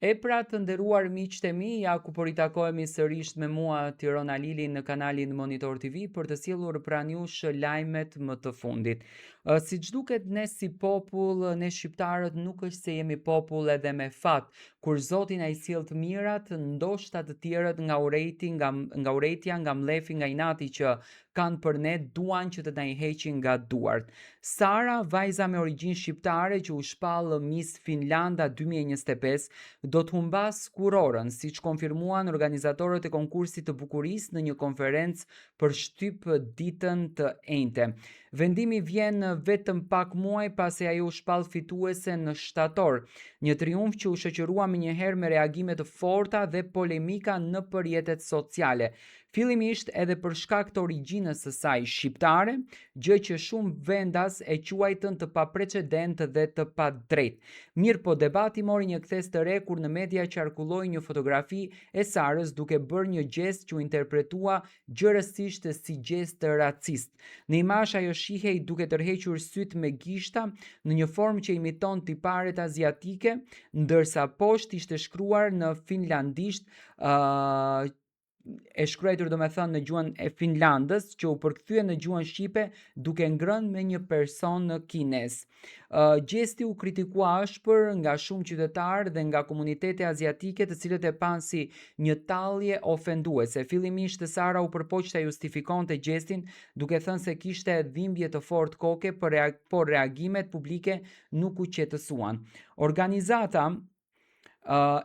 E pra të nderuar miqtë e mi, ja ku po ritakohemi sërish me mua Tirona Lili në kanalin Monitor TV për të sjellur pranë jush lajmet më të fundit. Siç duket ne si popull, ne shqiptarët nuk është se jemi popull edhe me fat. Kur Zoti na i sjell të mirat, ndoshta të tjerët nga urrejtja, nga mlefi, nga inati që kanë për ne, duan që të na i heqin nga duart. Sara, vajza me origjinë shqiptare që u shpall Miss Finlanda 2025, do të humbas kurorën, siç konfirmuan organizatorët e konkursit të bukurisë në një konferencë për shtyp ditën të enjte. Vendimi vjen vetëm pak muaj pasi ajo u shpall fituese në shtator, një triumf që u shoqërua menjëherë me reagime të forta dhe polemika në rrjetet sociale. Fillimisht edhe për shkak të origjinës së saj shqiptare, gjë që shumë vendas e quajtën të paprecedent dhe të padrejtë. Mirë po, debati mori një kthes të re kur në media qarkulloi një fotografi e Sarës duke bërë një gjest që u interpretua gjërësisht si gjest racist. Në imazh ajo shihej duke tërhequr syt me gishta në një formë që imiton tiparet aziatike, ndërsa poshtë ishte shkruar në finlandisht e shkruar domethënë në gjuhën e Finlandës, që u përkthye në gjuhën shqipe duke ngrënë me një person kinez. Gjesti u kritikua ashpër nga shumë qytetarë dhe nga komunitete aziatike, të cilët e panë si një tallje ofenduese. Fillimisht Sara u përpoq ta justifikonte gjestin duke thënë se kishte dhimbje të fortë koke, por reagimet publike nuk u qetësuan. Organizata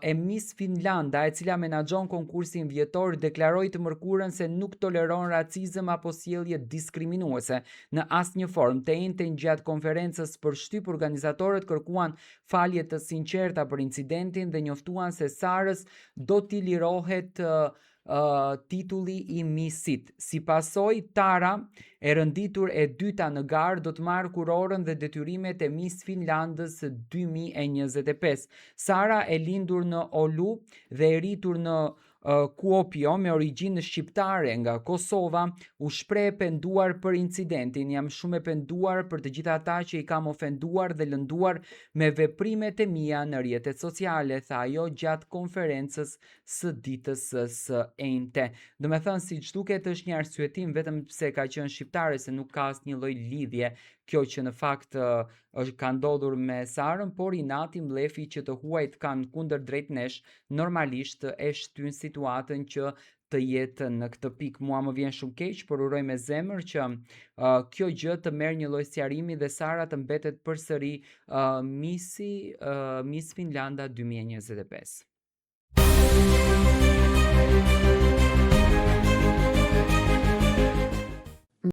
e Miss Finlanda, e cila menaxhon konkursin vjetor, deklaroi të mërkurën se nuk toleron racizëm apo sjellje diskriminuese në asnjë formë. Të njëjtën gjatë konferencës për shtyp, organizatorët kërkuan falje të sinqerta për incidentin dhe njoftuan se Sarës do t'i lirohet titulli i Missit. Si pasojë, Tara, e rënditur e dyta në garë, do të marrë kurorën dhe detyrimet e Miss Finlandës 2025. Sara, e lindur në Oulu dhe e rritur në Kuopio, me origjinë shqiptare nga Kosova, u shpreh penduar për incidentin. Jam shumë e penduar për të gjithë ata që i kam ofenduar dhe lënduar me veprimet e mia në rrjetet sociale, tha ajo gjatë konferencës së ditës së enjte. Do me thënë, siç duket, është një arsyetim vetëm pse ka qenë shqiptare, se nuk ka asnjë lloj lidhje kjo që në fakt ka ndodhur me Sarën, por inati, mlefi që të huajt kanë kundër drejt nesh, normalisht e shtyn situatën që të jetë në këtë pikë. Mua më vjen shumë keq, por uroj me zemër që kjo gjë të merr një lloj sqarimi dhe Sara të mbetet përsëri Miss Finlanda 2025.